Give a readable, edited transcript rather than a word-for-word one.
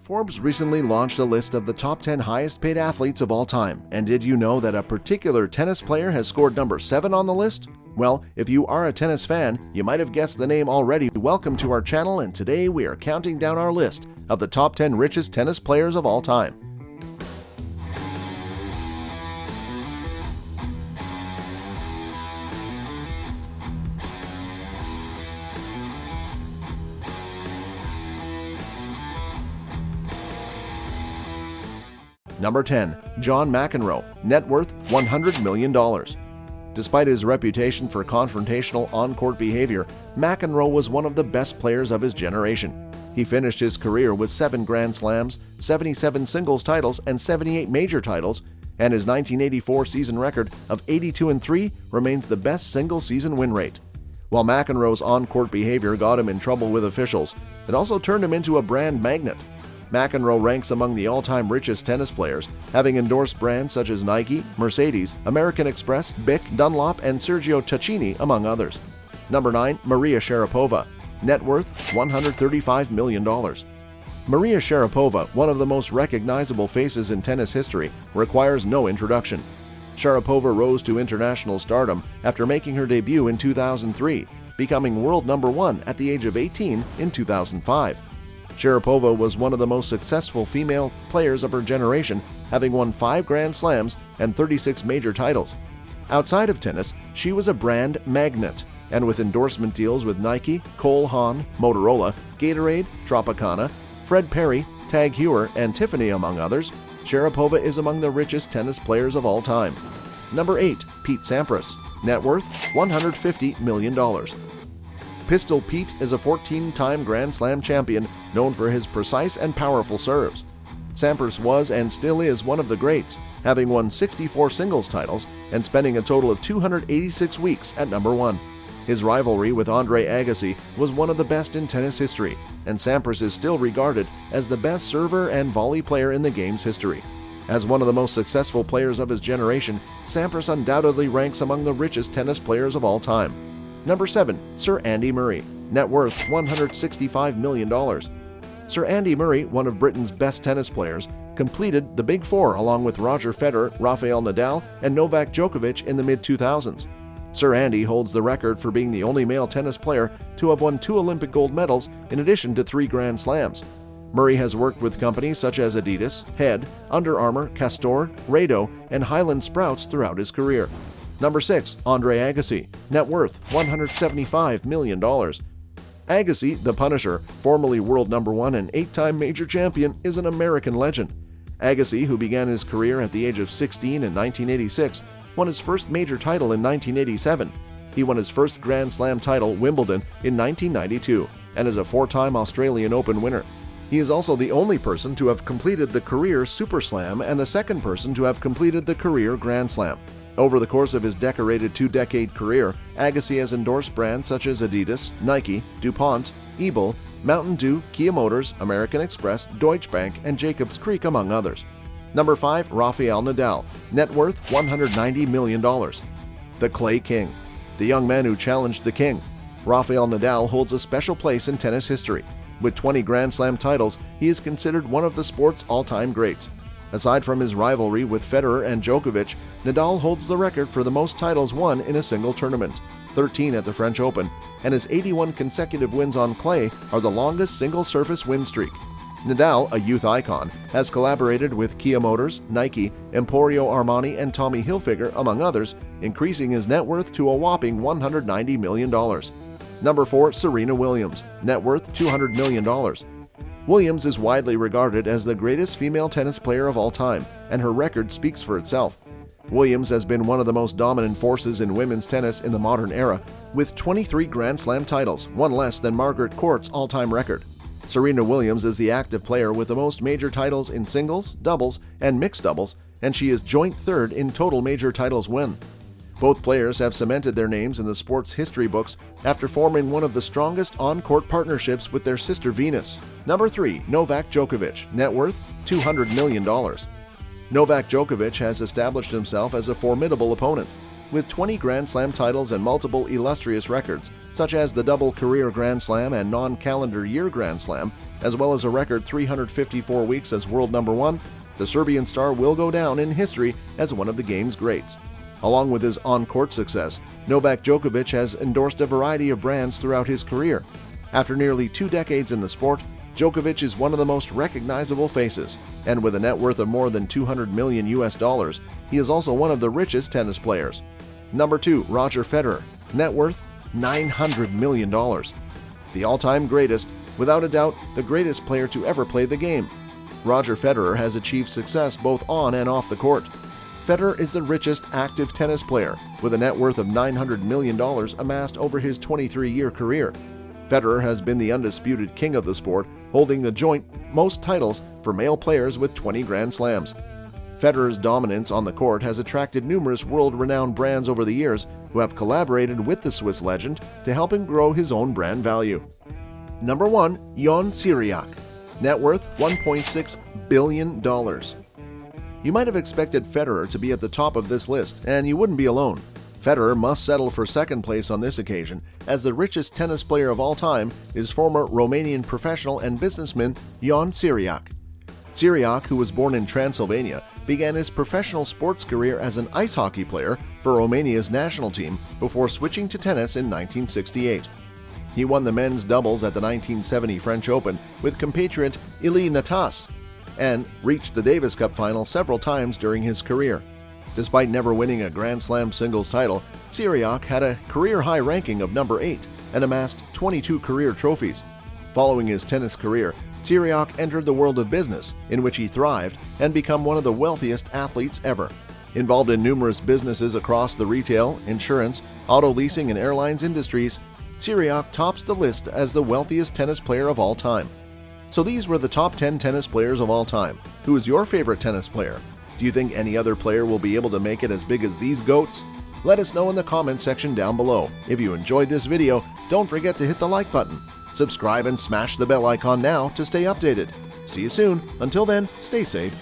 Forbes recently launched a list of the top 10 highest paid athletes of all time. And did you know that a particular tennis player has scored number 7 on the list? Well, if you are a tennis fan, you might have guessed the name already. Welcome to our channel, and today we are counting down our list of the top 10 richest tennis players of all time. Number 10. John McEnroe, net worth $100 million. Despite his reputation for confrontational on-court behavior, McEnroe was one of the best players of his generation. He finished his career with 7 Grand Slams, 77 singles titles, and 78 major titles, and his 1984 season record of 82-3 remains the best single-season win rate. While McEnroe's on-court behavior got him in trouble with officials, it also turned him into a brand magnet. McEnroe ranks among the all-time richest tennis players, having endorsed brands such as Nike, Mercedes, American Express, Bic, Dunlop, and Sergio Tacchini, among others. Number 9. Maria Sharapova, net worth $135 million. Maria Sharapova, one of the most recognizable faces in tennis history, requires no introduction. Sharapova rose to international stardom after making her debut in 2003, becoming world number 1 at the age of 18 in 2005. Sharapova was one of the most successful female players of her generation, having won 5 Grand Slams and 36 major titles. Outside of tennis, she was a brand magnet, and with endorsement deals with Nike, Cole Haan, Motorola, Gatorade, Tropicana, Fred Perry, Tag Heuer, and Tiffany, among others, Sharapova is among the richest tennis players of all time. Number 8. Pete Sampras, net worth $150 million. Pistol Pete is a 14-time Grand Slam champion known for his precise and powerful serves. Sampras was and still is one of the greats, having won 64 singles titles and spending a total of 286 weeks at number 1. His rivalry with Andre Agassi was one of the best in tennis history, and Sampras is still regarded as the best server and volley player in the game's history. As one of the most successful players of his generation, Sampras undoubtedly ranks among the richest tennis players of all time. Number 7. Sir Andy Murray, net worth $165 million. Sir Andy Murray, one of Britain's best tennis players, completed the Big Four along with Roger Federer, Rafael Nadal, and Novak Djokovic in the mid-2000s. Sir Andy holds the record for being the only male tennis player to have won 2 Olympic gold medals in addition to 3 Grand Slams. Murray has worked with companies such as Adidas, Head, Under Armour, Castor, Rado, and Highland Sprouts throughout his career. Number 6. Andre Agassi, net worth $175 million. Agassi, the Punisher, formerly world number 1 and 8-time major champion, is an American legend. Agassi, who began his career at the age of 16 in 1986, won his first major title in 1987. He won his first Grand Slam title, Wimbledon, in 1992, and is a 4-time Australian Open winner. He is also the only person to have completed the career Super Slam and the second person to have completed the career Grand Slam. Over the course of his decorated 2-decade career, Agassi has endorsed brands such as Adidas, Nike, DuPont, Ebel, Mountain Dew, Kia Motors, American Express, Deutsche Bank, and Jacobs Creek, among others. Number 5. Rafael Nadal, net worth $190 million. The Clay King, the young man who challenged the king. Rafael Nadal holds a special place in tennis history. With 20 Grand Slam titles, he is considered one of the sport's all-time greats. Aside from his rivalry with Federer and Djokovic, Nadal holds the record for the most titles won in a single tournament, 13 at the French Open, and his 81 consecutive wins on clay are the longest single-surface win streak. Nadal, a youth icon, has collaborated with Kia Motors, Nike, Emporio Armani, and Tommy Hilfiger, among others, increasing his net worth to a whopping $190 million. Number 4. Serena Williams, net worth $200 million. Williams is widely regarded as the greatest female tennis player of all time, and her record speaks for itself. Williams has been one of the most dominant forces in women's tennis in the modern era, with 23 Grand Slam titles, one less than Margaret Court's all-time record. Serena Williams is the active player with the most major titles in singles, doubles, and mixed doubles, and she is joint third in total major titles win. Both players have cemented their names in the sport's history books after forming one of the strongest on-court partnerships with their sister Venus. Number 3. Novak Djokovic, net worth $200 million. Novak Djokovic has established himself as a formidable opponent. With 20 Grand Slam titles and multiple illustrious records, such as the double career Grand Slam and non-calendar year Grand Slam, as well as a record 354 weeks as world number one, the Serbian star will go down in history as one of the game's greats. Along with his on-court success, Novak Djokovic has endorsed a variety of brands throughout his career. After nearly 2 decades in the sport, Djokovic is one of the most recognizable faces, and with a net worth of more than $200 million, he is also one of the richest tennis players. Number 2, Roger Federer, net worth $900 million. The all-time greatest, without a doubt the greatest player to ever play the game. Roger Federer has achieved success both on and off the court. Federer is the richest active tennis player, with a net worth of $900 million amassed over his 23-year career. Federer has been the undisputed king of the sport, holding the joint most titles for male players with 20 Grand Slams. Federer's dominance on the court has attracted numerous world-renowned brands over the years who have collaborated with the Swiss legend to help him grow his own brand value. Number 1, Jan Cyriak, net worth $1.6 billion. You might have expected Federer to be at the top of this list, and you wouldn't be alone. Federer must settle for second place on this occasion, as the richest tennis player of all time is former Romanian professional and businessman Jan Cyriak. Cyriak, who was born in Transylvania, began his professional sports career as an ice hockey player for Romania's national team before switching to tennis in 1968. He won the men's doubles at the 1970 French Open with compatriot Ilie Natas and reached the Davis Cup final several times during his career. Despite never winning a Grand Slam singles title, Cyriak had a career-high ranking of number 8 and amassed 22 career trophies. Following his tennis career, Cyriak entered the world of business, in which he thrived and became one of the wealthiest athletes ever. Involved in numerous businesses across the retail, insurance, auto leasing, and airlines industries, Cyriak tops the list as the wealthiest tennis player of all time. So these were the top 10 tennis players of all time. Who is your favorite tennis player? Do you think any other player will be able to make it as big as these GOATs? Let us know in the comment section down below. If you enjoyed this video, don't forget to hit the like button. Subscribe and smash the bell icon now to stay updated. See you soon. Until then, stay safe